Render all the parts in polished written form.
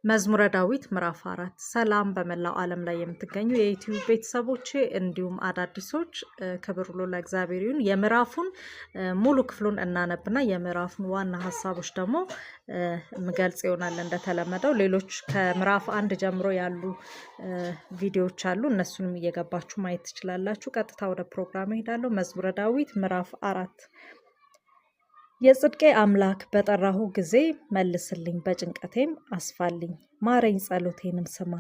መዝሙረ ዳዊት ምዕራፍ 4 ሰላም በመላው ዓለም ላይ የምትገኙ የዩቲዩብ ቤተሰቦቼ እንዲሁም አዳዲሶች ክብር ሁሉ ለእግዚአብሔር ይሁን። የምዕራፉን ሙሉ ክፍሉን እናነብና የምዕራፉን ዋና ሀሳቦች ደግሞ ምገልጽ ይሆናል። እንደተለመደው ሌሎች ከምዕራፍ 1 ጀምሮ ያሉ ቪዲዮዎች አሉ። እነሱንም እየገባችሁ ማየት ትችላላችሁ። ቀጥታ ወደ ፕሮግራም እሄዳለሁ። መዝሙረ ዳዊት ምዕራፍ 4 የጽድቄ አምላክ በጠራሁ ጊዜ መልስልኝ፣ በጭንቀቴም አስፋልኝ፣ ማረኝ፣ ጸሎቴንም ስማ።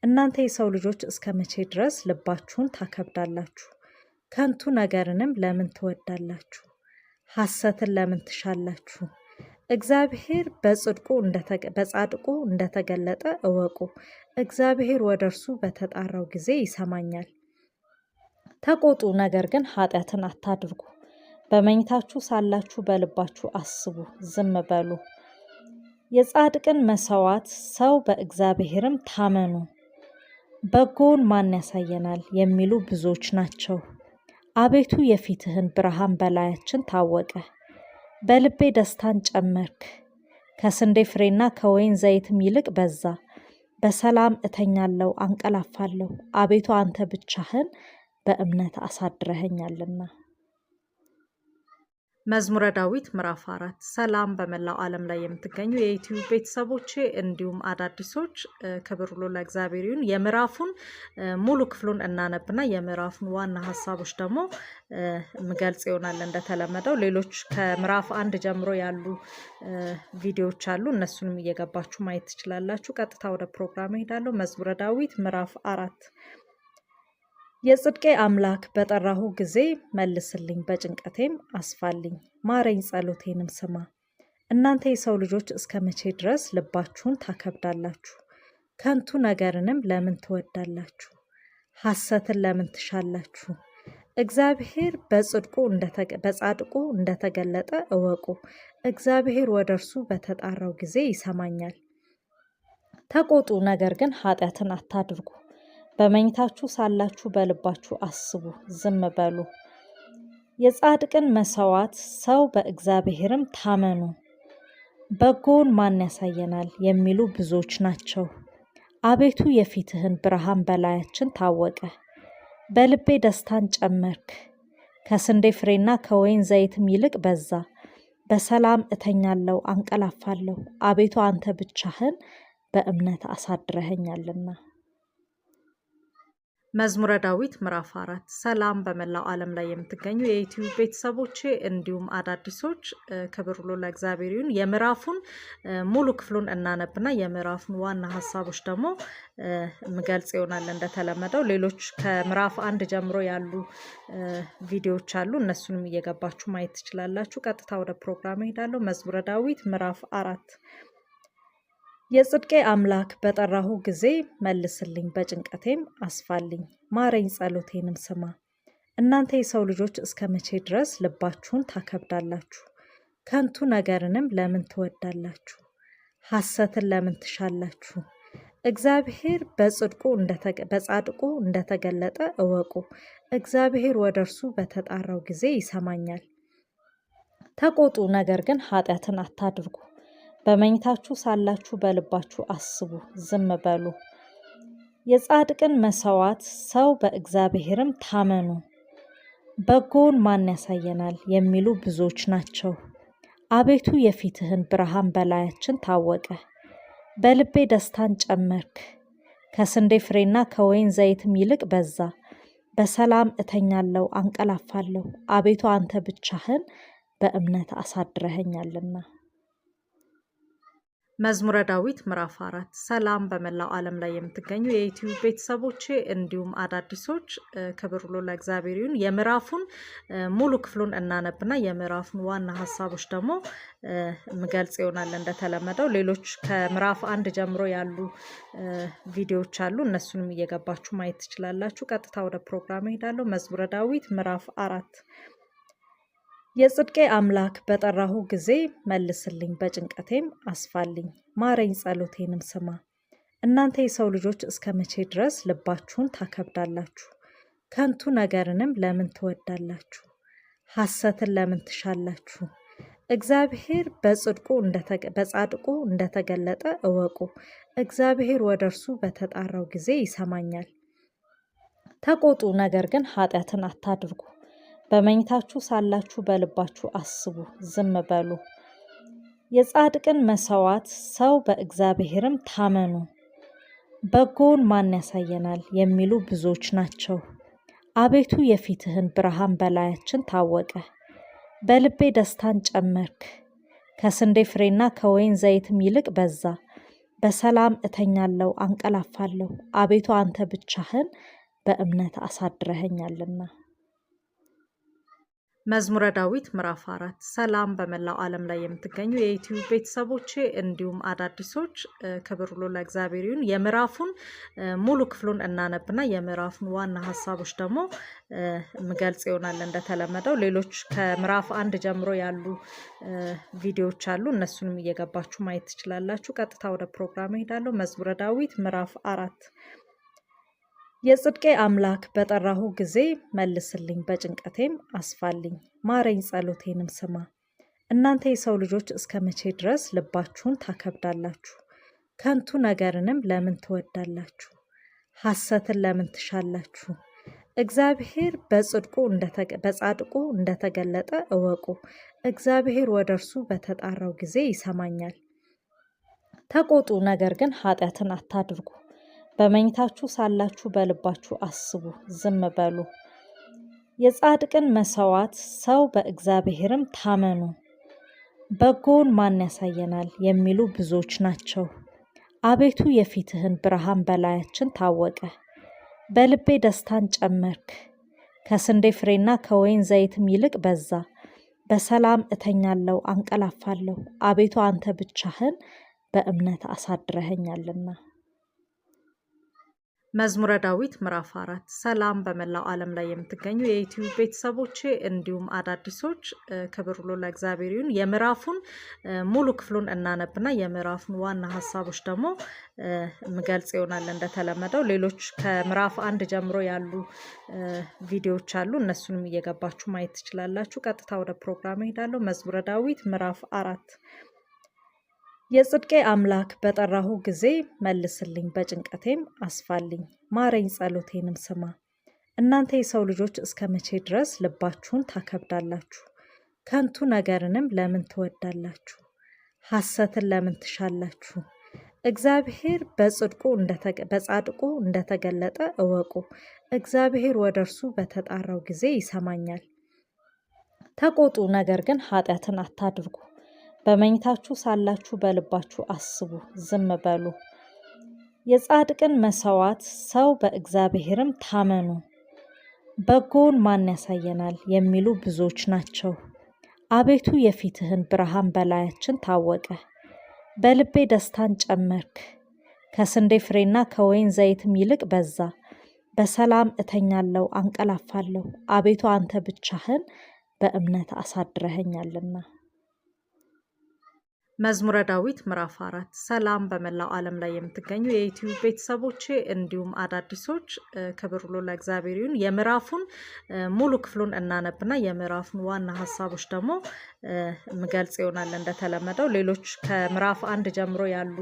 እናንተ የሰው ልጆች እስከ መቼ ድረስ ልባችሁን ታከብዳላችሁ? ከንቱ ነገርንም ለምን ትወዳላችሁ? ሐሰትን ለምን ትሻላችሁ? እግዚአብሔር በጻድቁ እንደተገለጠ እወቁ። እግዚአብሔር ወደ እርሱ በተጣራው ጊዜ ይሰማኛል። ተቆጡ፣ ነገር ግን ኃጢአትን አታድርጉ። በመኝታችሁ ሳላችሁ በልባችሁ አስቡ፣ ዝም በሉ። የጻድቅን መሰዋት ሰው በእግዚአብሔርም ታመኑ። በጎውን ማን ያሳየናል የሚሉ ብዙዎች ናቸው። አቤቱ የፊትህን ብርሃን በላያችን ታወቀ። በልቤ ደስታን ጨመርክ፣ ከስንዴ ፍሬና ከወይን ዘይትም ይልቅ በዛ። በሰላም እተኛለሁ፣ አንቀላፋለሁ። አቤቱ አንተ ብቻህን በእምነት አሳድረኸኛልና። መዝሙረ ዳዊት ምዕራፍ 4 ሰላም በመላው ዓለም ላይ የምትገኙ የዩቲዩብ ቤተሰቦቼ እንዲሁም አዳዲሶች ክብር ሁሉ ለእግዚአብሔር ይሁን። የምዕራፉን ሙሉ ክፍሉን እናነብና የምዕራፉን ዋና ሀሳቦች ደግሞ ምገልጽ ይሆናል። እንደተለመደው ሌሎች ከምዕራፍ 1 ጀምሮ ያሉ ቪዲዮዎች አሉ። እነሱንም እየገባችሁ ማየት ትችላላችሁ። ቀጥታ ወደ ፕሮግራም እሄዳለሁ። መዝሙረ ዳዊት ምዕራፍ 4 የጽድቄ አምላክ በጠራሁ ጊዜ መልስልኝ፣ በጭንቀቴም አስፋልኝ፣ ማረኝ፣ ጸሎቴንም ስማ። እናንተ የሰው ልጆች እስከ መቼ ድረስ ልባችሁን ታከብዳላችሁ? ከንቱ ነገርንም ለምን ትወዳላችሁ? ሐሰትን ለምን ትሻላችሁ? እግዚአብሔር በጻድቁ እንደተገለጠ እወቁ። እግዚአብሔር ወደ እርሱ በተጣራው ጊዜ ይሰማኛል። ተቆጡ፣ ነገር ግን ኃጢአትን አታድርጉ። በመኝታችሁ ሳላችሁ በልባችሁ አስቡ፣ ዝም በሉ። የጻድቅን መሰዋት ሰው በእግዚአብሔርም ታመኑ። በጎውን ማን ያሳየናል የሚሉ ብዙዎች ናቸው። አቤቱ የፊትህን ብርሃን በላያችን ታወቀ። በልቤ ደስታን ጨመርክ፣ ከስንዴ ፍሬና ከወይን ዘይትም ይልቅ በዛ። በሰላም እተኛለሁ፣ አንቀላፋለሁ። አቤቱ አንተ ብቻህን በእምነት አሳድረኸኛልና። መዝሙረ ዳዊት ምዕራፍ 4 ሰላም በመላው ዓለም ላይ የምትገኙ የዩቲዩብ ቤተሰቦቼ እንዲሁም አዳዲሶች ክብር ሁሉ ለእግዚአብሔር ይሁን። የምዕራፉን ሙሉ ክፍሉን እናነብና የምዕራፉን ዋና ሀሳቦች ደግሞ ምገልጽ ይሆናል። እንደተለመደው ሌሎች ከምዕራፍ 1 ጀምሮ ያሉ ቪዲዮዎች አሉ። እነሱንም እየገባችሁ ማየት ትችላላችሁ። ቀጥታ ወደ ፕሮግራም እሄዳለሁ። መዝሙረ ዳዊት ምዕራፍ 4 የጽድቄ አምላክ በጠራሁ ጊዜ መልስልኝ፣ በጭንቀቴም አስፋልኝ፣ ማረኝ፣ ጸሎቴንም ስማ። እናንተ የሰው ልጆች እስከ መቼ ድረስ ልባችሁን ታከብዳላችሁ? ከንቱ ነገርንም ለምን ትወዳላችሁ? ሐሰትን ለምን ትሻላችሁ? እግዚአብሔር በጻድቁ እንደተገለጠ እወቁ። እግዚአብሔር ወደ እርሱ በተጣራው ጊዜ ይሰማኛል። ተቆጡ፣ ነገር ግን ኃጢአትን አታድርጉ። በመኝታችሁ ሳላችሁ በልባችሁ አስቡ፣ ዝም በሉ። የጻድቅን መሰዋት ሰው በእግዚአብሔርም ታመኑ። በጎውን ማን ያሳየናል የሚሉ ብዙዎች ናቸው። አቤቱ የፊትህን ብርሃን በላያችን ታወቀ። በልቤ ደስታን ጨመርክ፣ ከስንዴ ፍሬና ከወይን ዘይትም ይልቅ በዛ። በሰላም እተኛለሁ፣ አንቀላፋለሁ። አቤቱ አንተ ብቻህን በእምነት አሳድረኸኛልና። መዝሙረ ዳዊት ምዕራፍ 4 ሰላም በመላው ዓለም ላይ የምትገኙ የዩቲዩብ ቤተሰቦቼ እንዲሁም አዳዲሶች ክብር ሁሉ ለእግዚአብሔር ይሁን። የምዕራፉን ሙሉ ክፍሉን እናነብና የምዕራፉን ዋና ሀሳቦች ደግሞ ምገልጽ ይሆናል። እንደተለመደው ሌሎች ከምዕራፍ 1 ጀምሮ ያሉ ቪዲዮዎች አሉ። እነሱንም እየገባችሁ ማየት ትችላላችሁ። ቀጥታ ወደ ፕሮግራም እሄዳለሁ። መዝሙረ ዳዊት ምዕራፍ 4 የጽድቄ አምላክ በጠራሁ ጊዜ መልስልኝ፣ በጭንቀቴም አስፋልኝ፣ ማረኝ፣ ጸሎቴንም ስማ። እናንተ የሰው ልጆች እስከ መቼ ድረስ ልባችሁን ታከብዳላችሁ? ከንቱ ነገርንም ለምን ትወዳላችሁ? ሐሰትን ለምን ትሻላችሁ? እግዚአብሔር በጻድቁ እንደተገለጠ እወቁ። እግዚአብሔር ወደ እርሱ በተጣራው ጊዜ ይሰማኛል። ተቆጡ፣ ነገር ግን ኃጢአትን አታድርጉ። በመኝታችሁ ሳላችሁ በልባችሁ አስቡ፣ ዝም በሉ። የጻድቅን መሥዋዕት ሰው በእግዚአብሔርም ታመኑ። በጎውን ማን ያሳየናል የሚሉ ብዙዎች ናቸው። አቤቱ የፊትህን ብርሃን በላያችን ታወቀ። በልቤ ደስታን ጨመርክ፣ ከስንዴ ፍሬና ከወይን ዘይትም ይልቅ በዛ። በሰላም እተኛለሁ አንቀላፋለሁ፣ አቤቱ አንተ ብቻህን በእምነት አሳድረኸኛልና። መዝሙረ ዳዊት ምዕራፍ 4 ሰላም በመላው ዓለም ላይ የምትገኙ የዩቲዩብ ቤተሰቦቼ እንዲሁም አዳዲሶች ክብር ሁሉ ለእግዚአብሔር ይሁን። የምዕራፉን ሙሉ ክፍሉን እናነብና የምዕራፉን ዋና ሀሳቦች ደግሞ ምገልጽ ይሆናል። እንደተለመደው ሌሎች ከምዕራፍ 1 ጀምሮ ያሉ ቪዲዮዎች አሉ። እነሱንም እየገባችሁ ማየት ትችላላችሁ። ቀጥታ ወደ ፕሮግራም እሄዳለሁ። መዝሙረ ዳዊት ምዕራፍ 4 የጽድቄ አምላክ በጠራሁ ጊዜ መልስልኝ፣ በጭንቀቴም አስፋልኝ። ማረኝ፣ ጸሎቴንም ስማ። እናንተ የሰው ልጆች እስከ መቼ ድረስ ልባችሁን ታከብዳላችሁ? ከንቱ ነገርንም ለምን ትወዳላችሁ? ሐሰትን ለምን ትሻላችሁ? እግዚአብሔር በጻድቁ እንደተገለጠ እወቁ። እግዚአብሔር ወደ እርሱ በተጣራው ጊዜ ይሰማኛል። ተቆጡ፣ ነገር ግን ኃጢአትን አታድርጉ። በመኝታችሁ ሳላችሁ በልባችሁ አስቡ፣ ዝም በሉ። የጻድቅን መሥዋዕት ሰው በእግዚአብሔርም ታመኑ። በጎውን ማን ያሳየናል የሚሉ ብዙዎች ናቸው። አቤቱ የፊትህን ብርሃን በላያችን ታወቀ። በልቤ ደስታን ጨመርክ፣ ከስንዴ ፍሬና ከወይን ዘይትም ይልቅ በዛ። በሰላም እተኛለሁ አንቀላፋለሁ፣ አቤቱ አንተ ብቻህን በእምነት አሳድረኸኛልና። መዝሙረ ዳዊት ምዕራፍ 4 ሰላም በመላው ዓለም ላይ የምትገኙ የዩቲዩብ ቤተሰቦቼ እንዲሁም አዳዲሶች ክብር ሁሉ ለእግዚአብሔር ይሁን። የምዕራፉን ሙሉ ክፍሉን እናነብና የምዕራፉን ዋና ሀሳቦች ደግሞ ምገልጽ ይሆናል። እንደተለመደው ሌሎች ከምዕራፍ 1 ጀምሮ ያሉ ቪዲዮዎች አሉ። እነሱንም እየገባችሁ ማየት ትችላላችሁ። ቀጥታ ወደ ፕሮግራም እሄዳለሁ። መዝሙረ ዳዊት ምዕራፍ 4 የጽድቄ አምላክ በጠራሁ ጊዜ መልስልኝ፣ በጭንቀቴም አስፋልኝ። ማረኝ፣ ጸሎቴንም ስማ። እናንተ የሰው ልጆች እስከ መቼ ድረስ ልባችሁን ታከብዳላችሁ? ከንቱ ነገርንም ለምን ትወዳላችሁ? ሐሰትን ለምን ትሻላችሁ? እግዚአብሔር በጻድቁ እንደተገለጠ እወቁ። እግዚአብሔር ወደ እርሱ በተጣራው ጊዜ ይሰማኛል። ተቆጡ፣ ነገር ግን ኃጢአትን አታድርጉ። በመኝታችሁ ሳላችሁ በልባችሁ አስቡ፣ ዝም በሉ። የጻድቅን መሥዋዕት ሰው በእግዚአብሔርም ታመኑ። በጎውን ማን ያሳየናል የሚሉ ብዙዎች ናቸው። አቤቱ የፊትህን ብርሃን በላያችን ታወቀ። በልቤ ደስታን ጨመርክ፣ ከስንዴ ፍሬና ከወይን ዘይትም ይልቅ በዛ። በሰላም እተኛለሁ አንቀላፋለሁ፣ አቤቱ አንተ ብቻህን በእምነት አሳድረኸኛልና። መዝሙረ ዳዊት ምዕራፍ 4 ሰላም በመላው ዓለም ላይ የምትገኙ የዩቲዩብ ቤተሰቦቼ እንዲሁም አዳዲሶች ክብር ሁሉ ለእግዚአብሔር ይሁን። የምዕራፉን ሙሉ ክፍሉን እናነብና የምዕራፉን ዋና ሀሳቦች ደግሞ ምገልጽ ይሆናል። እንደተለመደው ሌሎች ከምዕራፍ 1 ጀምሮ ያሉ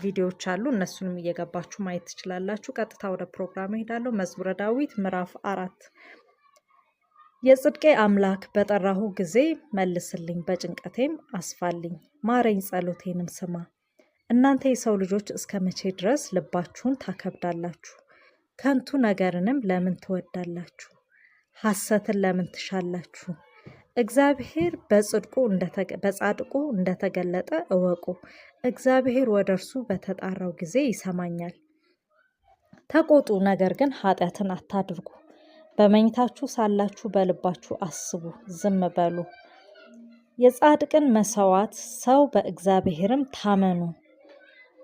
ቪዲዮዎች አሉ። እነሱንም እየገባችሁ ማየት ትችላላችሁ። ቀጥታ ወደ ፕሮግራም እሄዳለሁ። መዝሙረ ዳዊት ምዕራፍ 4 የጽድቄ አምላክ በጠራሁ ጊዜ መልስልኝ፣ በጭንቀቴም አስፋልኝ። ማረኝ፣ ጸሎቴንም ስማ። እናንተ የሰው ልጆች እስከ መቼ ድረስ ልባችሁን ታከብዳላችሁ? ከንቱ ነገርንም ለምን ትወዳላችሁ? ሐሰትን ለምን ትሻላችሁ? እግዚአብሔር በጻድቁ እንደተገለጠ እወቁ። እግዚአብሔር ወደ እርሱ በተጣራው ጊዜ ይሰማኛል። ተቆጡ፣ ነገር ግን ኃጢአትን አታድርጉ። በመኝታችሁ ሳላችሁ በልባችሁ አስቡ፣ ዝም በሉ። የጻድቅን መሥዋዕት ሰው በእግዚአብሔርም ታመኑ።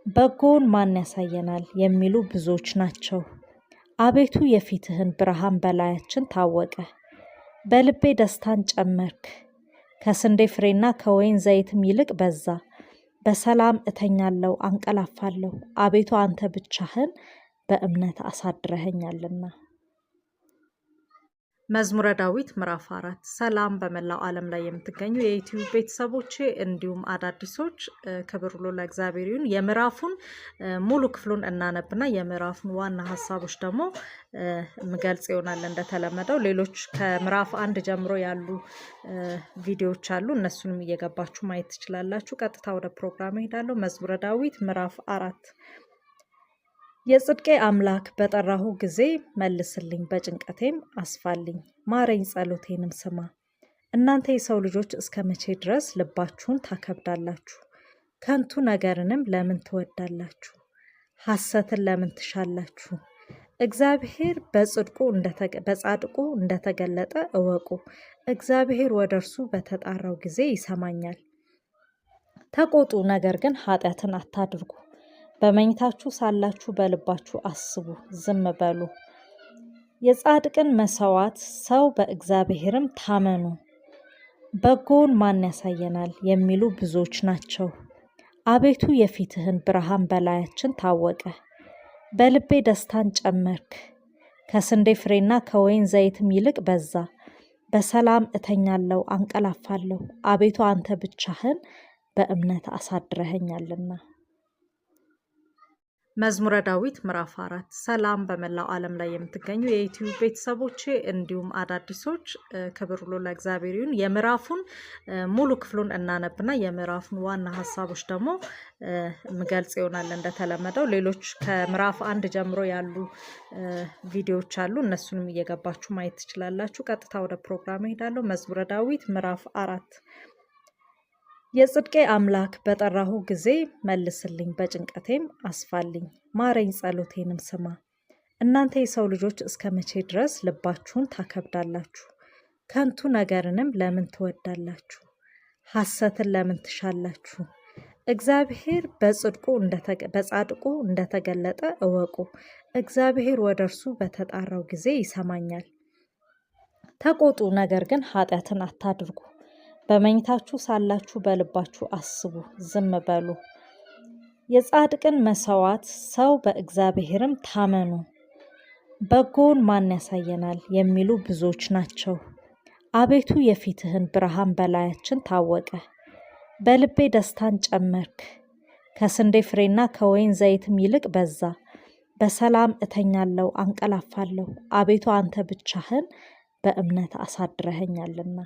በጎውን ማን ያሳየናል የሚሉ ብዙዎች ናቸው። አቤቱ የፊትህን ብርሃን በላያችን ታወቀ። በልቤ ደስታን ጨመርክ፣ ከስንዴ ፍሬና ከወይን ዘይትም ይልቅ በዛ። በሰላም እተኛለሁ አንቀላፋለሁ፣ አቤቱ አንተ ብቻህን በእምነት አሳድረኸኛልና። መዝሙረ ዳዊት ምዕራፍ 4 ሰላም በመላው ዓለም ላይ የምትገኙ የዩቲዩብ ቤተሰቦቼ እንዲሁም አዳዲሶች ክብር ሁሉ ለእግዚአብሔር ይሁን። የምዕራፉን ሙሉ ክፍሉን እናነብና የምዕራፉን ዋና ሀሳቦች ደግሞ ምገልጽ ይሆናል። እንደተለመደው ሌሎች ከምዕራፍ 1 ጀምሮ ያሉ ቪዲዮዎች አሉ። እነሱንም እየገባችሁ ማየት ትችላላችሁ። ቀጥታ ወደ ፕሮግራም እሄዳለሁ። መዝሙረ ዳዊት ምዕራፍ 4 የጽድቄ አምላክ በጠራሁ ጊዜ መልስልኝ፣ በጭንቀቴም አስፋልኝ፣ ማረኝ፣ ጸሎቴንም ስማ። እናንተ የሰው ልጆች እስከ መቼ ድረስ ልባችሁን ታከብዳላችሁ? ከንቱ ነገርንም ለምን ትወዳላችሁ? ሐሰትን ለምን ትሻላችሁ? እግዚአብሔር በጻድቁ እንደተገለጠ እወቁ። እግዚአብሔር ወደ እርሱ በተጣራው ጊዜ ይሰማኛል። ተቆጡ፣ ነገር ግን ኃጢአትን አታድርጉ። በመኝታችሁ ሳላችሁ በልባችሁ አስቡ፣ ዝም በሉ። የጻድቅን መሥዋዕት ሰው በእግዚአብሔርም ታመኑ። በጎውን ማን ያሳየናል የሚሉ ብዙዎች ናቸው። አቤቱ የፊትህን ብርሃን በላያችን ታወቀ። በልቤ ደስታን ጨመርክ፣ ከስንዴ ፍሬና ከወይን ዘይትም ይልቅ በዛ። በሰላም እተኛለሁ፣ አንቀላፋለሁ። አቤቱ አንተ ብቻህን በእምነት አሳድረኸኛልና። መዝሙረ ዳዊት ምዕራፍ 4 ሰላም በመላው ዓለም ላይ የምትገኙ የዩቲዩብ ቤተሰቦቼ እንዲሁም አዳዲሶች ክብር ሁሉ ለእግዚአብሔር ይሁን። የምዕራፉን ሙሉ ክፍሉን እናነብና የምዕራፉን ዋና ሀሳቦች ደግሞ ምገልጽ ይሆናል። እንደተለመደው ሌሎች ከምዕራፍ 1 ጀምሮ ያሉ ቪዲዮዎች አሉ። እነሱንም እየገባችሁ ማየት ትችላላችሁ። ቀጥታ ወደ ፕሮግራም እሄዳለሁ። መዝሙረ ዳዊት ምዕራፍ 4 የጽድቄ አምላክ በጠራሁ ጊዜ መልስልኝ፣ በጭንቀቴም አስፋልኝ፣ ማረኝ፣ ጸሎቴንም ስማ። እናንተ የሰው ልጆች እስከ መቼ ድረስ ልባችሁን ታከብዳላችሁ? ከንቱ ነገርንም ለምን ትወዳላችሁ? ሐሰትን ለምን ትሻላችሁ? እግዚአብሔር በጻድቁ እንደተገለጠ እወቁ። እግዚአብሔር ወደ እርሱ በተጣራው ጊዜ ይሰማኛል። ተቆጡ፣ ነገር ግን ኃጢአትን አታድርጉ። በመኝታችሁ ሳላችሁ በልባችሁ አስቡ፣ ዝም በሉ። የጻድቅን መሥዋዕት ሰው በእግዚአብሔርም ታመኑ። በጎውን ማን ያሳየናል የሚሉ ብዙዎች ናቸው። አቤቱ የፊትህን ብርሃን በላያችን ታወቀ። በልቤ ደስታን ጨመርክ፣ ከስንዴ ፍሬና ከወይን ዘይትም ይልቅ በዛ። በሰላም እተኛለሁ፣ አንቀላፋለሁ። አቤቱ አንተ ብቻህን በእምነት አሳድረኸኛልና።